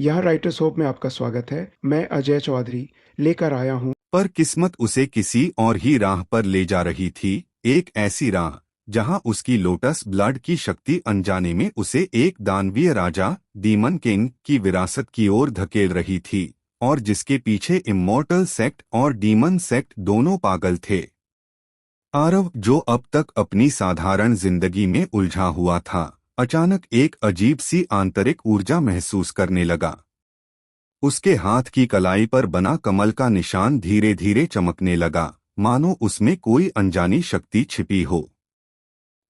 यहाँ writers hope में आपका स्वागत है। मैं अजय चौधरी लेकर आया हूँ। पर किस्मत उसे किसी और ही राह पर ले जा रही थी, एक ऐसी राह जहां उसकी लोटस ब्लड की शक्ति अनजाने में उसे एक दानवीय राजा डीमन किंग की विरासत की ओर धकेल रही थी, और जिसके पीछे इमॉर्टल सेक्ट और डीमन सेक्ट दोनों पागल थे। आरव, जो अब तक अपनी साधारण जिंदगी में उलझा हुआ था, अचानक एक अजीब सी आंतरिक ऊर्जा महसूस करने लगा। उसके हाथ की कलाई पर बना कमल का निशान धीरे धीरे चमकने लगा, मानो उसमें कोई अनजानी शक्ति छिपी हो।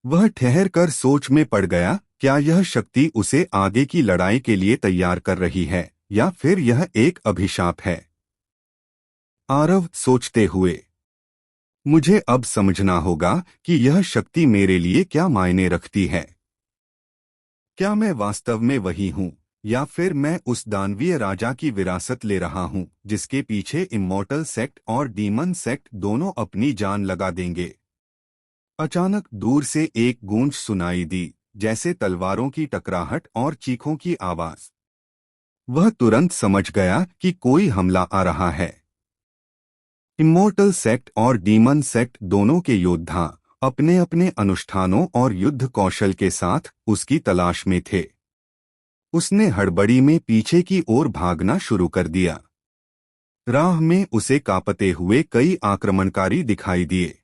वह ठहर कर सोच में पड़ गया, क्या यह शक्ति उसे आगे की लड़ाई के लिए तैयार कर रही है, या फिर यह एक अभिशाप है? आरव सोचते हुए, मुझे अब समझना होगा कि यह शक्ति मेरे लिए क्या मायने रखती है। क्या मैं वास्तव में वही हूँ, या फिर मैं उस दानवीय राजा की विरासत ले रहा हूँ जिसके पीछे इमॉर्टल सेक्ट और डीमन सेक्ट दोनों अपनी जान लगा देंगे? अचानक दूर से एक गूंज सुनाई दी, जैसे तलवारों की टकराहट और चीखों की आवाज। वह तुरंत समझ गया कि कोई हमला आ रहा है। इमॉर्टल सेक्ट और डीमन सेक्ट दोनों के योद्धा अपने अपने अनुष्ठानों और युद्ध कौशल के साथ उसकी तलाश में थे। उसने हड़बड़ी में पीछे की ओर भागना शुरू कर दिया। राह में उसे कांपते हुए कई आक्रमणकारी दिखाई दिए।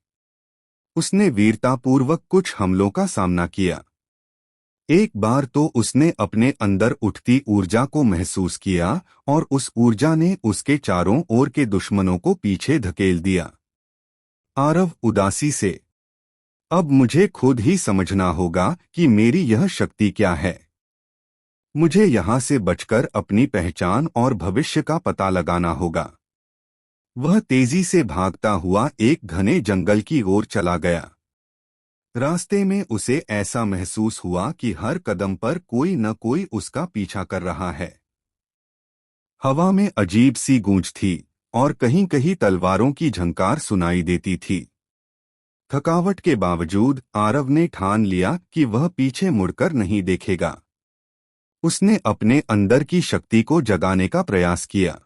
उसने वीरतापूर्वक कुछ हमलों का सामना किया। एक बार तो उसने अपने अंदर उठती ऊर्जा को महसूस किया, और उस ऊर्जा ने उसके चारों ओर के दुश्मनों को पीछे धकेल दिया। आरव उदासी से, अब मुझे खुद ही समझना होगा कि मेरी यह शक्ति क्या है। मुझे यहाँ से बचकर अपनी पहचान और भविष्य का पता लगाना होगा। वह तेजी से भागता हुआ एक घने जंगल की ओर चला गया। रास्ते में उसे ऐसा महसूस हुआ कि हर कदम पर कोई न कोई उसका पीछा कर रहा है। हवा में अजीब सी गूंज थी, और कहीं कहीं तलवारों की झंकार सुनाई देती थी। थकावट के बावजूद आरव ने ठान लिया कि वह पीछे मुड़कर नहीं देखेगा। उसने अपने अंदर की शक्ति को जगाने का प्रयास किया।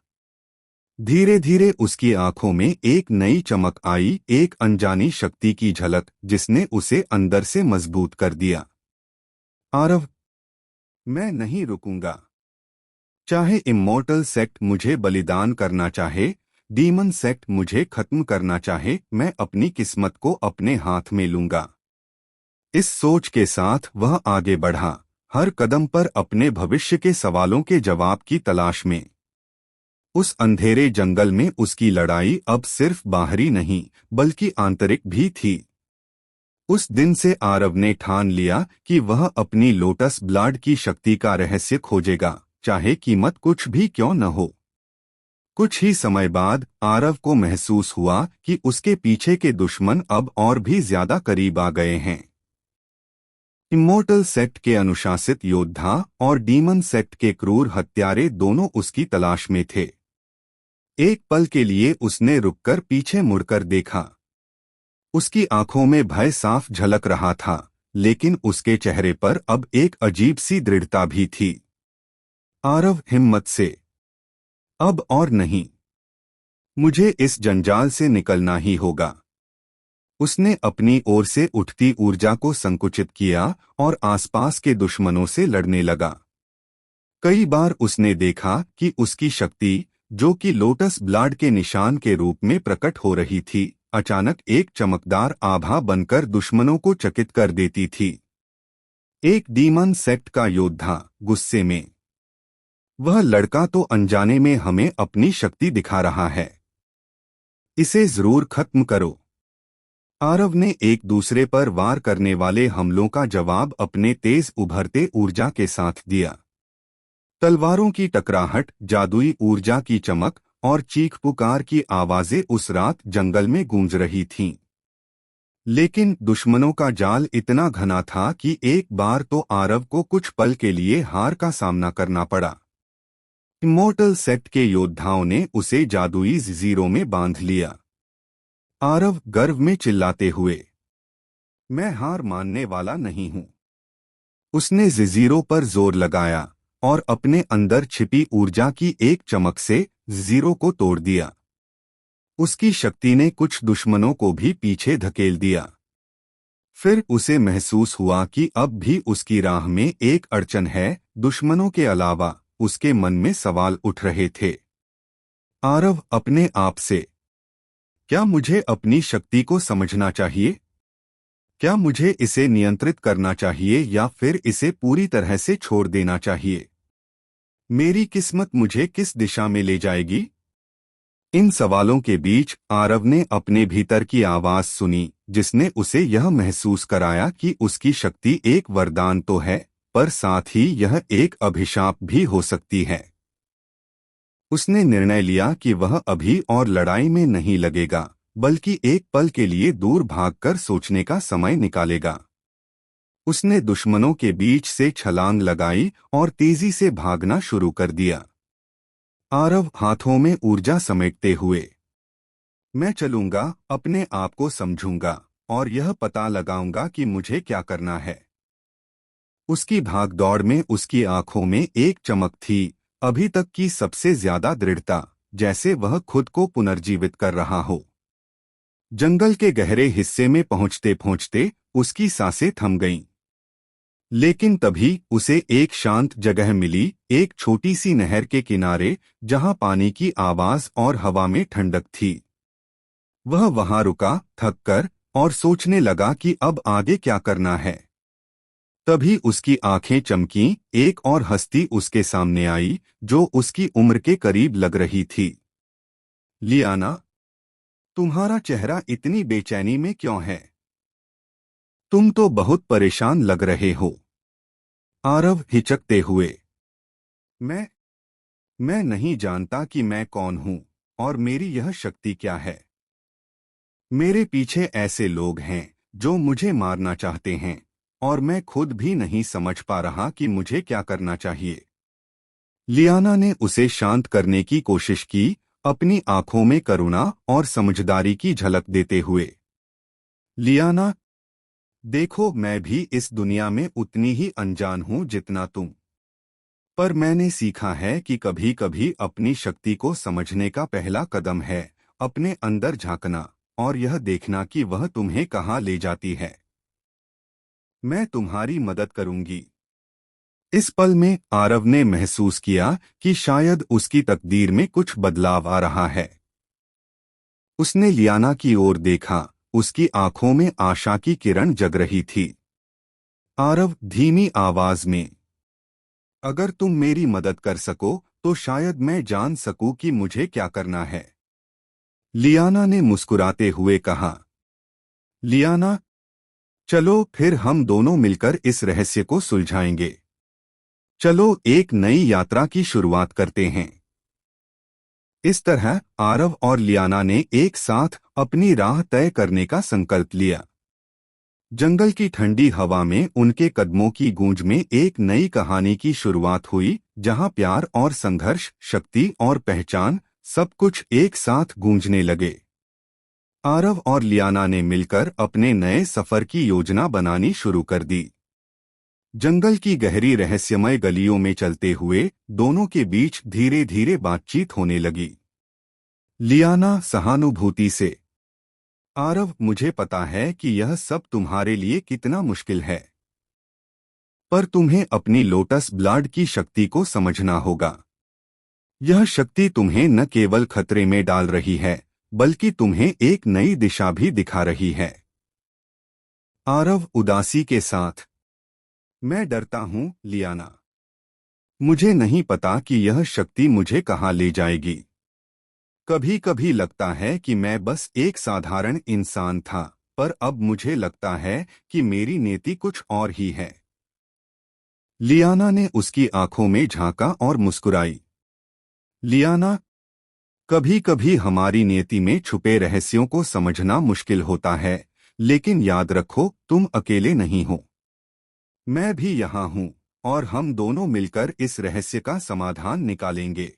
धीरे धीरे उसकी आंखों में एक नई चमक आई, एक अनजानी शक्ति की झलक जिसने उसे अंदर से मजबूत कर दिया। आरव, मैं नहीं रुकूंगा। चाहे इमॉर्टल सेक्ट मुझे बलिदान करना चाहे, डीमन सेक्ट मुझे खत्म करना चाहे, मैं अपनी किस्मत को अपने हाथ में लूंगा। इस सोच के साथ वह आगे बढ़ा, हर कदम पर अपने भविष्य के सवालों के जवाब की तलाश में। उस अंधेरे जंगल में उसकी लड़ाई अब सिर्फ बाहरी नहीं, बल्कि आंतरिक भी थी। उस दिन से आरव ने ठान लिया कि वह अपनी लोटस ब्लड की शक्ति का रहस्य खोजेगा, चाहे कीमत कुछ भी क्यों न हो। कुछ ही समय बाद आरव को महसूस हुआ कि उसके पीछे के दुश्मन अब और भी ज्यादा करीब आ गए हैं। इमॉर्टल सेक्ट के अनुशासित योद्धा और डीमन सेक्ट के क्रूर हत्यारे दोनों उसकी तलाश में थे। एक पल के लिए उसने रुककर पीछे मुड़कर देखा। उसकी आंखों में भय साफ झलक रहा था, लेकिन उसके चेहरे पर अब एक अजीब सी दृढ़ता भी थी। आरव, हिम्मत से, अब और नहीं। मुझे इस जंजाल से निकलना ही होगा। उसने अपनी ओर से उठती ऊर्जा को संकुचित किया और आसपास के दुश्मनों से लड़ने लगा। कई बार उसने देखा कि उसकी शक्ति, जो कि लोटस ब्लड के निशान के रूप में प्रकट हो रही थी, अचानक एक चमकदार आभा बनकर दुश्मनों को चकित कर देती थी। एक डीमन सेक्ट का योद्धा गुस्से में, वह लड़का तो अनजाने में हमें अपनी शक्ति दिखा रहा है, इसे जरूर खत्म करो। आरव ने एक दूसरे पर वार करने वाले हमलों का जवाब अपने तेज उभरते ऊर्जा के साथ दिया। तलवारों की टकराहट, जादुई ऊर्जा की चमक और चीख पुकार की आवाजें उस रात जंगल में गूंज रही थीं। लेकिन दुश्मनों का जाल इतना घना था कि एक बार तो आरव को कुछ पल के लिए हार का सामना करना पड़ा। इमॉर्टल सेक्ट के योद्धाओं ने उसे जादुई जंजीरों में बांध लिया। आरव गर्व में चिल्लाते हुए, मैं हार मानने वाला नहीं हूं। उसने जंजीरों पर जोर लगाया, और अपने अंदर छिपी ऊर्जा की एक चमक से जीरो को तोड़ दिया। उसकी शक्ति ने कुछ दुश्मनों को भी पीछे धकेल दिया। फिर उसे महसूस हुआ कि अब भी उसकी राह में एक अड़चन है। दुश्मनों के अलावा उसके मन में सवाल उठ रहे थे। आरव अपने आप से, क्या मुझे अपनी शक्ति को समझना चाहिए? क्या मुझे इसे नियंत्रित करना चाहिए या फिर इसे पूरी तरह से छोड़ देना चाहिए? मेरी किस्मत मुझे किस दिशा में ले जाएगी? इन सवालों के बीच आरव ने अपने भीतर की आवाज सुनी, जिसने उसे यह महसूस कराया कि उसकी शक्ति एक वरदान तो है, पर साथ ही यह एक अभिशाप भी हो सकती है। उसने निर्णय लिया कि वह अभी और लड़ाई में नहीं लगेगा, बल्कि एक पल के लिए दूर भागकर सोचने का समय निकालेगा। उसने दुश्मनों के बीच से छलांग लगाई और तेजी से भागना शुरू कर दिया। आरव हाथों में ऊर्जा समेटते हुए, मैं चलूंगा, अपने आप को समझूंगा और यह पता लगाऊंगा कि मुझे क्या करना है। उसकी भागदौड़ में उसकी आंखों में एक चमक थी, अभी तक की सबसे ज्यादा दृढ़ता, जैसे वह खुद को पुनर्जीवित कर रहा हो। जंगल के गहरे हिस्से में पहुंचते पहुंचते उसकी सांसें थम गईं। लेकिन तभी उसे एक शांत जगह मिली, एक छोटी सी नहर के किनारे, जहां पानी की आवाज और हवा में ठंडक थी। वह वहां रुका, थककर, और सोचने लगा कि अब आगे क्या करना है। तभी उसकी आंखें चमकीं, एक और हस्ती उसके सामने आई, जो उसकी उम्र के करीब लग रही थी। लियाना, तुम्हारा चेहरा इतनी बेचैनी में क्यों है? तुम तो बहुत परेशान लग रहे हो। आरव हिचकते हुए, मैं मैं नहीं जानता कि मैं कौन हूं और मेरी यह शक्ति क्या है। मेरे पीछे ऐसे लोग हैं जो मुझे मारना चाहते हैं और मैं खुद भी नहीं समझ पा रहा कि मुझे क्या करना चाहिए। लियाना ने उसे शांत करने की कोशिश की, अपनी आंखों में करुणा और समझदारी की झलक देते हुए। लियाना, देखो, मैं भी इस दुनिया में उतनी ही अनजान हूं जितना तुम। पर मैंने सीखा है कि कभी कभी अपनी शक्ति को समझने का पहला कदम है अपने अंदर झांकना और यह देखना कि वह तुम्हें कहां ले जाती है। मैं तुम्हारी मदद करूंगी। इस पल में आरव ने महसूस किया कि शायद उसकी तकदीर में कुछ बदलाव आ रहा है। उसने लियाना की ओर देखा, उसकी आंखों में आशा की किरण जग रही थी। आरव धीमी आवाज में, अगर तुम मेरी मदद कर सको तो शायद मैं जान सकूं कि मुझे क्या करना है। लियाना ने मुस्कुराते हुए कहा, लियाना, चलो फिर हम दोनों मिलकर इस रहस्य को सुलझाएंगे। चलो एक नई यात्रा की शुरुआत करते हैं। इस तरह आरव और लियाना ने एक साथ अपनी राह तय करने का संकल्प लिया। जंगल की ठंडी हवा में उनके कदमों की गूंज में एक नई कहानी की शुरुआत हुई, जहां प्यार और संघर्ष, शक्ति और पहचान, सब कुछ एक साथ गूंजने लगे। आरव और लियाना ने मिलकर अपने नए सफर की योजना बनानी शुरू कर दी। जंगल की गहरी रहस्यमय गलियों में चलते हुए दोनों के बीच धीरे धीरे बातचीत होने लगी। लियाना सहानुभूति से, आरव, मुझे पता है कि यह सब तुम्हारे लिए कितना मुश्किल है, पर तुम्हें अपनी लोटस ब्लड की शक्ति को समझना होगा। यह शक्ति तुम्हें न केवल खतरे में डाल रही है, बल्कि तुम्हें एक नई दिशा भी दिखा रही है। आरव उदासी के साथ, मैं डरता हूं, लियाना। मुझे नहीं पता कि यह शक्ति मुझे कहां ले जाएगी। कभी कभी लगता है कि मैं बस एक साधारण इंसान था, पर अब मुझे लगता है कि मेरी नीति कुछ और ही है। लियाना ने उसकी आंखों में झांका और मुस्कुराई। लियाना, कभी कभी हमारी नीति में छुपे रहस्यों को समझना मुश्किल होता है, लेकिन याद रखो, तुम अकेले नहीं हो। मैं भी यहाँ हूँ और हम दोनों मिलकर इस रहस्य का समाधान निकालेंगे।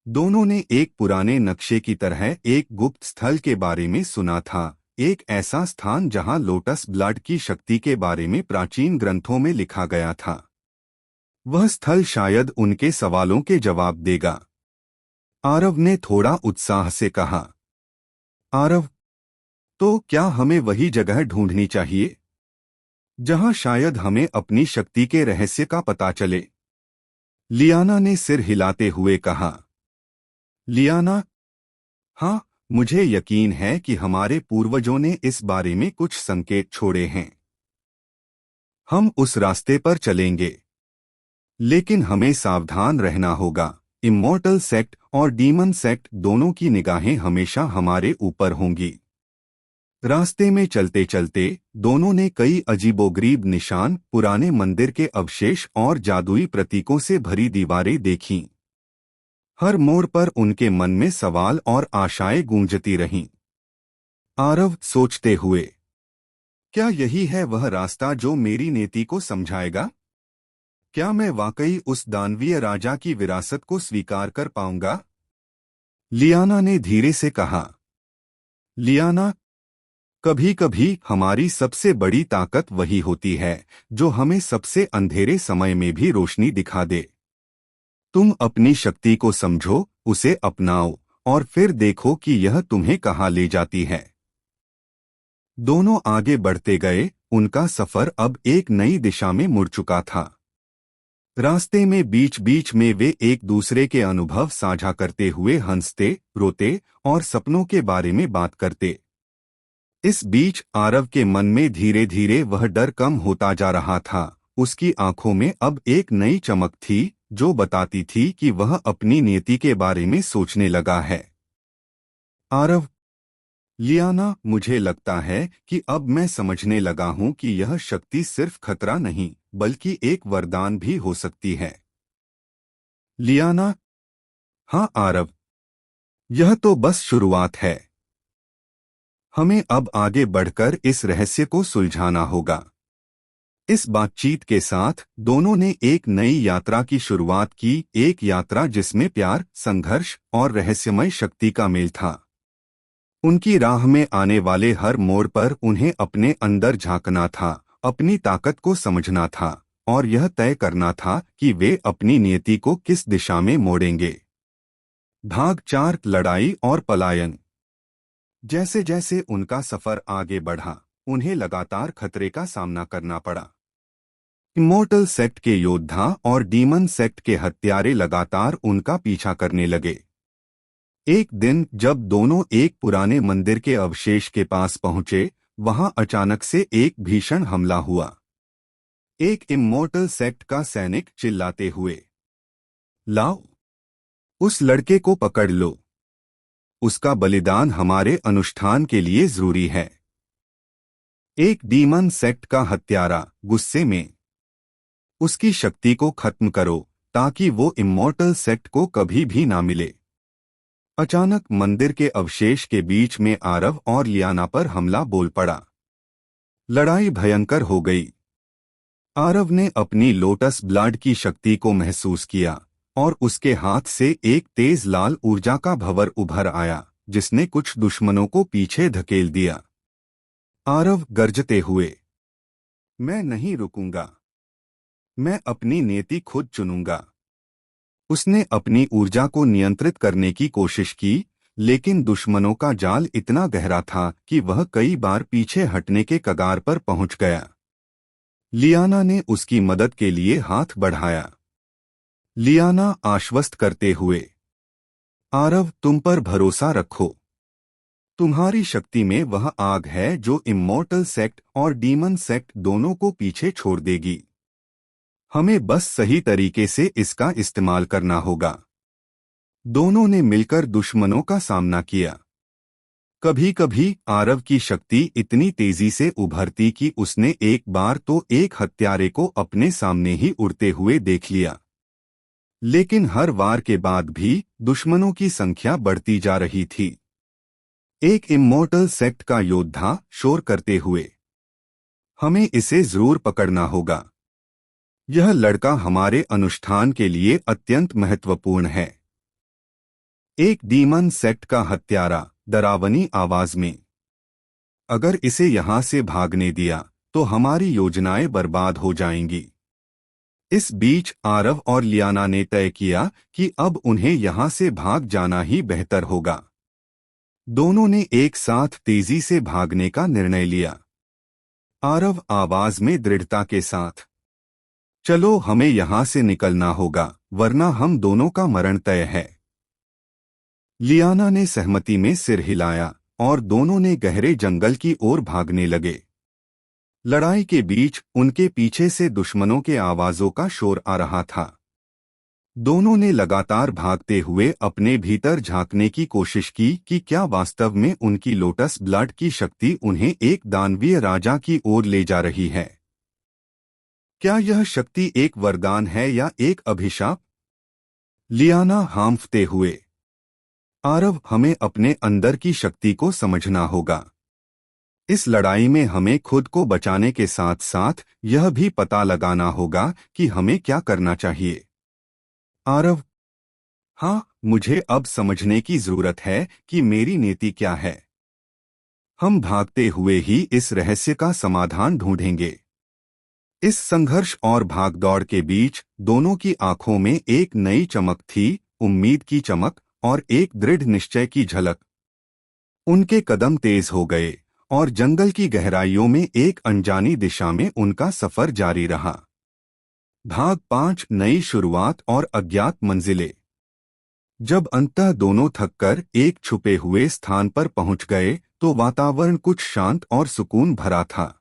दोनों ने एक पुराने नक्शे की तरह एक गुप्त स्थल के बारे में सुना था, एक ऐसा स्थान जहां लोटस ब्लड की शक्ति के बारे में प्राचीन ग्रंथों में लिखा गया था। वह स्थल शायद उनके सवालों के जवाब देगा। आरव ने थोड़ा उत्साह से कहा। आरव, तो क्या हमें वही जगह ढूंढनी चाहिए जहां शायद हमें अपनी शक्ति के रहस्य का पता चले? लियाना ने सिर हिलाते हुए कहा। लियाना, हाँ, मुझे यकीन है कि हमारे पूर्वजों ने इस बारे में कुछ संकेत छोड़े हैं। हम उस रास्ते पर चलेंगे, लेकिन हमें सावधान रहना होगा। इमॉर्टल सेक्ट और डीमन सेक्ट दोनों की निगाहें हमेशा हमारे ऊपर होंगी। रास्ते में चलते चलते दोनों ने कई अजीबोगरीब निशान, पुराने मंदिर के अवशेष और जादुई प्रतीकों से भरी दीवारें देखीं। हर मोड़ पर उनके मन में सवाल और आशाएं गूंजती रहीं। आरव सोचते हुए, क्या यही है वह रास्ता जो मेरी नीति को समझाएगा? क्या मैं वाकई उस दानवीय राजा की विरासत को स्वीकार कर पाऊंगा? लियाना ने धीरे से कहा। लियाना, कभी कभी हमारी सबसे बड़ी ताकत वही होती है जो हमें सबसे अंधेरे समय में भी रोशनी दिखा दे। तुम अपनी शक्ति को समझो, उसे अपनाओ और फिर देखो कि यह तुम्हें कहाँ ले जाती है। दोनों आगे बढ़ते गए। उनका सफर अब एक नई दिशा में मुड़ चुका था। रास्ते में बीच बीच में वे एक दूसरे के अनुभव साझा करते हुए हंसते, रोते और सपनों के बारे में बात करते। इस बीच आरव के मन में धीरे धीरे वह डर कम होता जा रहा था। उसकी आंखों में अब एक नई चमक थी जो बताती थी कि वह अपनी नियति के बारे में सोचने लगा है। आरव, लियाना, मुझे लगता है कि अब मैं समझने लगा हूं कि यह शक्ति सिर्फ खतरा नहीं बल्कि एक वरदान भी हो सकती है। लियाना, हाँ आरव, यह तो बस शुरुआत है। हमें अब आगे बढ़कर इस रहस्य को सुलझाना होगा। इस बातचीत के साथ दोनों ने एक नई यात्रा की शुरुआत की, एक यात्रा जिसमें प्यार, संघर्ष और रहस्यमय शक्ति का मेल था। उनकी राह में आने वाले हर मोड़ पर उन्हें अपने अंदर झांकना था, अपनी ताकत को समझना था और यह तय करना था कि वे अपनी नियति को किस दिशा में मोड़ेंगे। भाग 4, लड़ाई और पलायन। जैसे जैसे उनका सफर आगे बढ़ा, उन्हें लगातार खतरे का सामना करना पड़ा। इमॉर्टल सेक्ट के योद्धा और डीमन सेक्ट के हत्यारे लगातार उनका पीछा करने लगे। एक दिन जब दोनों एक पुराने मंदिर के अवशेष के पास पहुंचे, वहां अचानक से एक भीषण हमला हुआ। एक इमॉर्टल सेक्ट का सैनिक चिल्लाते हुए, लाओ, उस लड़के को पकड़ लो, उसका बलिदान हमारे अनुष्ठान के लिए जरूरी है। एक डीमन सेक्ट का हत्यारा गुस्से में, उसकी शक्ति को खत्म करो ताकि वो इमॉर्टल सेक्ट को कभी भी ना मिले। अचानक मंदिर के अवशेष के बीच में आरव और लियाना पर हमला बोल पड़ा। लड़ाई भयंकर हो गई। आरव ने अपनी लोटस ब्लड की शक्ति को महसूस किया और उसके हाथ से एक तेज लाल ऊर्जा का भंवर उभर आया जिसने कुछ दुश्मनों को पीछे धकेल दिया। आरव गरजते हुए, मैं नहीं रुकूंगा, मैं अपनी नीति खुद चुनूंगा। उसने अपनी ऊर्जा को नियंत्रित करने की कोशिश की, लेकिन दुश्मनों का जाल इतना गहरा था कि वह कई बार पीछे हटने के कगार पर पहुंच गया। लियाना ने उसकी मदद के लिए हाथ बढ़ाया। लियाना आश्वस्त करते हुए, आरव, तुम पर भरोसा रखो। तुम्हारी शक्ति में वह आग है जो इमॉर्टल सेक्ट और डीमन सेक्ट दोनों को पीछे छोड़ देगी। हमें बस सही तरीके से इसका इस्तेमाल करना होगा। दोनों ने मिलकर दुश्मनों का सामना किया। कभी कभी आरव की शक्ति इतनी तेजी से उभरती कि उसने एक बार तो एक हत्यारे को अपने सामने ही उड़ते हुए देख लिया। लेकिन हर वार के बाद भी दुश्मनों की संख्या बढ़ती जा रही थी। एक इमॉर्टल सेक्ट का योद्धा शोर करते हुए, हमें इसे जरूर पकड़ना होगा। यह लड़का हमारे अनुष्ठान के लिए अत्यंत महत्वपूर्ण है। एक डीमन सेक्ट का हत्यारा डरावनी आवाज में, अगर इसे यहां से भागने दिया तो हमारी योजनाएं बर्बाद हो जाएंगी। इस बीच आरव और लियाना ने तय किया कि अब उन्हें यहां से भाग जाना ही बेहतर होगा। दोनों ने एक साथ तेजी से भागने का निर्णय लिया। आरव आवाज में दृढ़ता के साथ, चलो हमें यहां से निकलना होगा, वरना हम दोनों का मरण तय है। लियाना ने सहमति में सिर हिलाया और दोनों ने गहरे जंगल की ओर भागने लगे। लड़ाई के बीच उनके पीछे से दुश्मनों के आवाजों का शोर आ रहा था। दोनों ने लगातार भागते हुए अपने भीतर झांकने की कोशिश की कि क्या वास्तव में उनकी लोटस ब्लड की शक्ति उन्हें एक दानवीय राजा की ओर ले जा रही है। क्या यह शक्ति एक वरदान है या एक अभिशाप? लियाना हांफते हुए, आरव, हमें अपने अंदर की शक्ति को समझना होगा। इस लड़ाई में हमें खुद को बचाने के साथ साथ यह भी पता लगाना होगा कि हमें क्या करना चाहिए। आरव, हाँ, मुझे अब समझने की जरूरत है कि मेरी नीति क्या है। हम भागते हुए ही इस रहस्य का समाधान ढूंढेंगे। इस संघर्ष और भागदौड़ के बीच दोनों की आंखों में एक नई चमक थी, उम्मीद की चमक और एक दृढ़ निश्चय की झलक। उनके कदम तेज हो गए और जंगल की गहराइयों में एक अनजानी दिशा में उनका सफर जारी रहा। भाग 5, नई शुरुआत और अज्ञात मंजिलें। जब अंततः दोनों थककर एक छुपे हुए स्थान पर पहुंच गए तो वातावरण कुछ शांत और सुकून भरा था।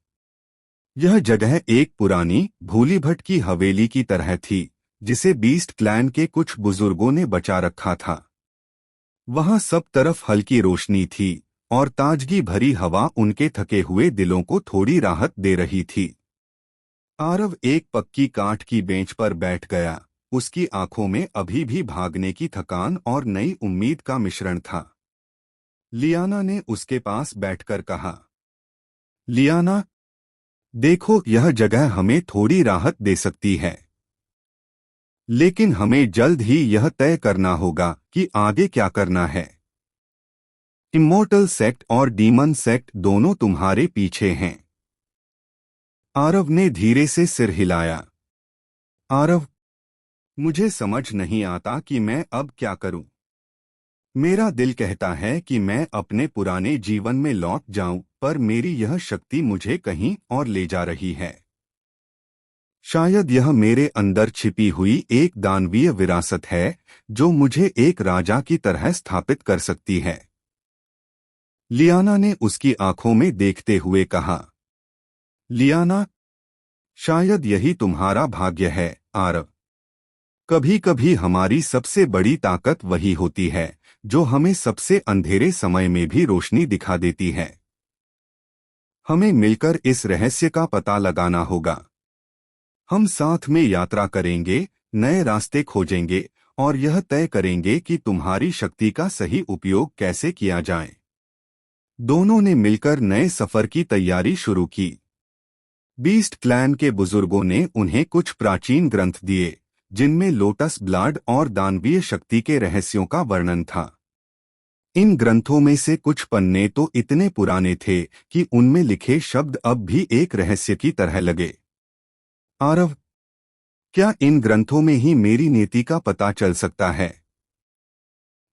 यह जगह एक पुरानी भूली भटकी हवेली की तरह थी, जिसे बीस्ट क्लैन के कुछ बुजुर्गों ने बचा रखा था। वहां सब तरफ हल्की रोशनी थी और ताजगी भरी हवा उनके थके हुए दिलों को थोड़ी राहत दे रही थी। आरव एक पक्की काठ की बेंच पर बैठ गया। उसकी आंखों में अभी भी भागने की थकान और नई उम्मीद का मिश्रण था। लियाना ने उसके पास बैठकर कहा, लियाना, देखो, यह जगह हमें थोड़ी राहत दे सकती है, लेकिन हमें जल्द ही यह तय करना होगा कि आगे क्या करना है। इमोर्टल सेक्ट और डीमन सेक्ट दोनों तुम्हारे पीछे हैं। आरव ने धीरे से सिर हिलाया। आरव, मुझे समझ नहीं आता कि मैं अब क्या करूं। मेरा दिल कहता है कि मैं अपने पुराने जीवन में लौट जाऊं, पर मेरी यह शक्ति मुझे कहीं और ले जा रही है। शायद यह मेरे अंदर छिपी हुई एक दानवीय विरासत है जो मुझे एक राजा की तरह स्थापित कर सकती है। लियाना ने उसकी आंखों में देखते हुए कहा, लियाना, शायद यही तुम्हारा भाग्य है। आरव, कभी कभी हमारी सबसे बड़ी ताकत वही होती है जो हमें सबसे अंधेरे समय में भी रोशनी दिखा देती है। हमें मिलकर इस रहस्य का पता लगाना होगा। हम साथ में यात्रा करेंगे, नए रास्ते खोजेंगे और यह तय करेंगे कि तुम्हारी शक्ति का सही उपयोग कैसे किया जाए। दोनों ने मिलकर नए सफर की तैयारी शुरू की। बीस्ट क्लैन के बुजुर्गों ने उन्हें कुछ प्राचीन ग्रंथ दिए, जिनमें लोटस ब्लड और दानवीय शक्ति के रहस्यों का वर्णन था। इन ग्रंथों में से कुछ पन्ने तो इतने पुराने थे कि उनमें लिखे शब्द अब भी एक रहस्य की तरह लगे। आरव, क्या इन ग्रंथों में ही मेरी नीति का पता चल सकता है?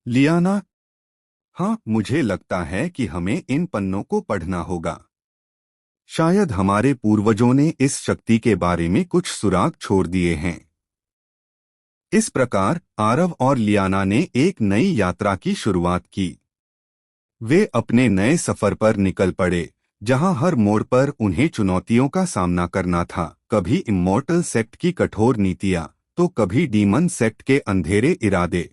लियाना, हाँ, मुझे लगता है कि हमें इन पन्नों को पढ़ना होगा। शायद हमारे पूर्वजों ने इस शक्ति के बारे में कुछ सुराग छोड़ दिए हैं। इस प्रकार आरव और लियाना ने एक नई यात्रा की शुरुआत की। वे अपने नए सफर पर निकल पड़े, जहां हर मोड़ पर उन्हें चुनौतियों का सामना करना था। कभी इमोर्टल सेक्ट की कठोर नीतियां, तो कभी डीमन सेक्ट के अंधेरे इरादे।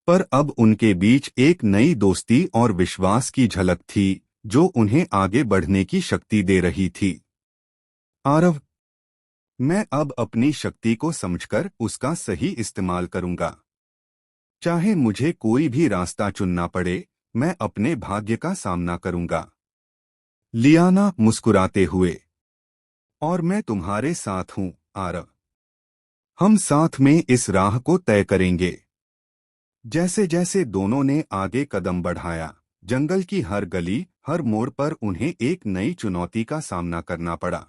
पर अब उनके बीच एक नई दोस्ती और विश्वास की झलक थी, जो उन्हें आगे बढ़ने की शक्ति दे रही थी। आरव, मैं अब अपनी शक्ति को समझकर उसका सही इस्तेमाल करूंगा। चाहे मुझे कोई भी रास्ता चुनना पड़े, मैं अपने भाग्य का सामना करूंगा। लियाना मुस्कुराते हुए, और मैं तुम्हारे साथ हूं, आरव। हम साथ में इस राह को तय करेंगे। जैसे जैसे दोनों ने आगे कदम बढ़ाया, जंगल की हर गली, हर मोड़ पर उन्हें एक नई चुनौती का सामना करना पड़ा।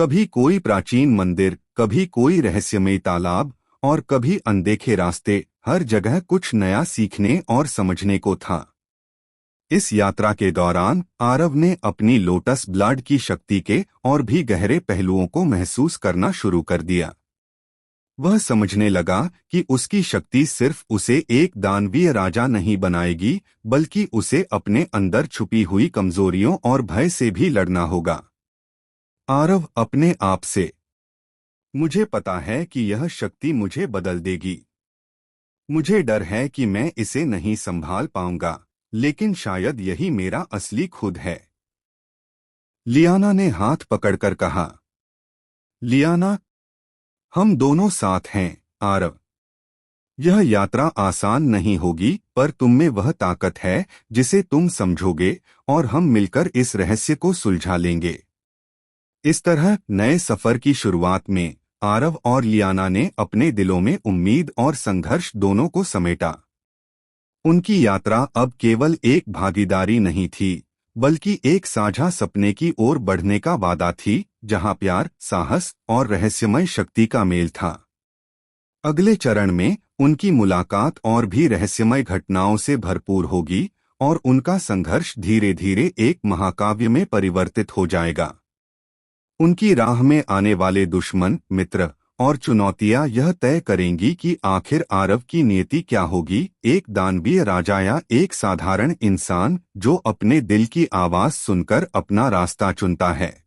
कभी कोई प्राचीन मंदिर, कभी कोई रहस्यमय तालाब और कभी अनदेखे रास्ते, हर जगह कुछ नया सीखने और समझने को था। इस यात्रा के दौरान आरव ने अपनी लोटस ब्लड की शक्ति के और भी गहरे पहलुओं को महसूस करना शुरू कर दिया। वह समझने लगा कि उसकी शक्ति सिर्फ उसे एक दानवीय राजा नहीं बनाएगी, बल्कि उसे अपने अंदर छुपी हुई कमजोरियों और भय से भी लड़ना होगा। आरव अपने आप से, मुझे पता है कि यह शक्ति मुझे बदल देगी। मुझे डर है कि मैं इसे नहीं संभाल पाऊंगा, लेकिन शायद यही मेरा असली खुद है। लियाना ने हाथ पकड़कर कहा, लियाना, हम दोनों साथ हैं, आरव। यह यात्रा आसान नहीं होगी, पर तुम में वह ताकत है जिसे तुम समझोगे और हम मिलकर इस रहस्य को सुलझा लेंगे। इस तरह नए सफर की शुरुआत में आरव और लियाना ने अपने दिलों में उम्मीद और संघर्ष दोनों को समेटा। उनकी यात्रा अब केवल एक भागीदारी नहीं थी, बल्कि एक साझा सपने की ओर बढ़ने का वादा थी, जहां प्यार, साहस और रहस्यमय शक्ति का मेल था। अगले चरण में उनकी मुलाकात और भी रहस्यमय घटनाओं से भरपूर होगी और उनका संघर्ष धीरे धीरे एक महाकाव्य में परिवर्तित हो जाएगा। उनकी राह में आने वाले दुश्मन, मित्र और चुनौतियां यह तय करेंगी कि आखिर आरव की नियति क्या होगी, एक दानवीय राजा या एक साधारण इंसान जो अपने दिल की आवाज सुनकर अपना रास्ता चुनता है।